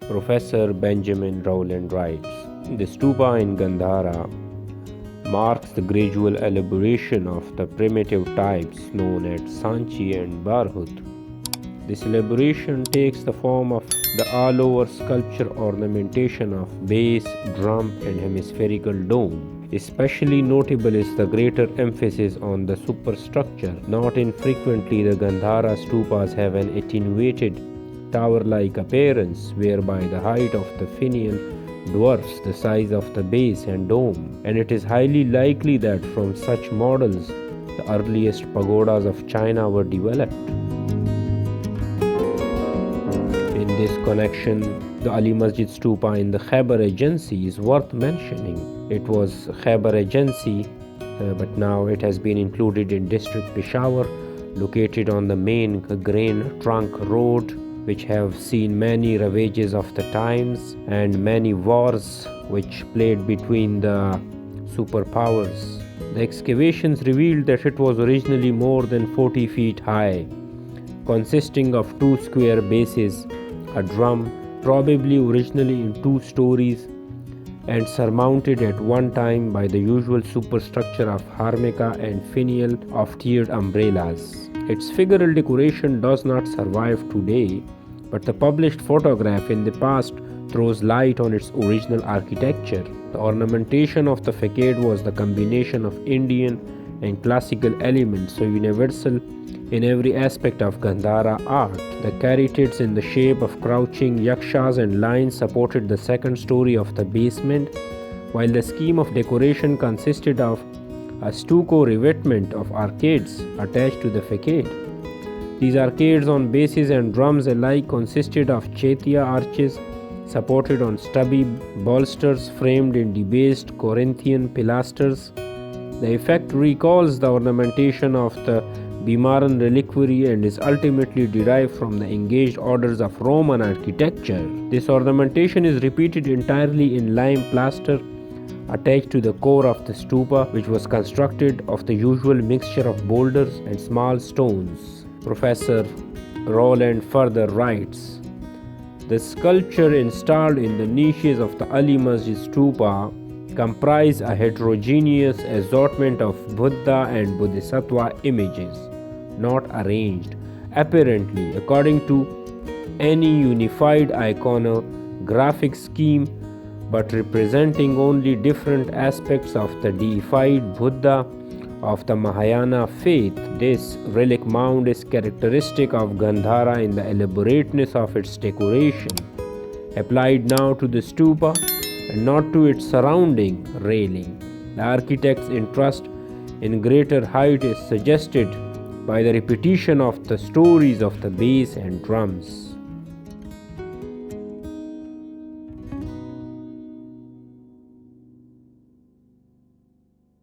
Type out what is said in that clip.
Professor Benjamin Rowland writes, the stupa in Gandhara marks the gradual elaboration of the primitive types known as Sanchi and Barhut. This elaboration takes the form of the all-over sculpture ornamentation of base, drum and hemispherical dome. Especially notable is the greater emphasis on the superstructure. Not infrequently the Gandhara stupas have an attenuated tower-like appearance whereby the height of the finial dwarfs the size of the base and dome, and it is highly likely that from such models the earliest pagodas of China were developed. In this connection, the Ali Masjid stupa in the Khyber Agency is worth mentioning. It was Khyber Agency, but now it has been included in district Peshawar, located on the main grain trunk road, which have seen many ravages of the times and many wars which played between the superpowers. The excavations revealed that it was originally more than 40 feet high, consisting of 2 square bases, a drum, probably originally in 2 stories, and surmounted at one time by the usual superstructure of harmica and finial of tiered umbrellas. Its figural decoration does not survive today, but the published photograph in the past throws light on its original architecture. The ornamentation of the facade was the combination of Indian and classical elements, so universal in every aspect of Gandhara art. The caryatids in the shape of crouching yakshas and lions supported the second story of the basement, while the scheme of decoration consisted of a stucco revetment of arcades attached to the facade. These arcades on bases and drums alike consisted of chaitya arches supported on stubby bolsters framed in debased Corinthian pilasters. The effect recalls the ornamentation of the Bimaran reliquary and is ultimately derived from the engaged orders of Roman architecture. This ornamentation is repeated entirely in lime plaster attached to the core of the stupa, which was constructed of the usual mixture of boulders and small stones. Professor Rowland further writes, the sculpture installed in the niches of the Ali Masjid stupa comprise a heterogeneous assortment of Buddha and Bodhisattva images, not arranged, apparently according to any unified iconographic scheme, but representing only different aspects of the deified Buddha of the Mahayana faith. This relic mound is characteristic of Gandhara in the elaborateness of its decoration, applied now to the stupa and not to its surrounding railing. The architect's interest in greater height is suggested by the repetition of the stories of the bass and drums.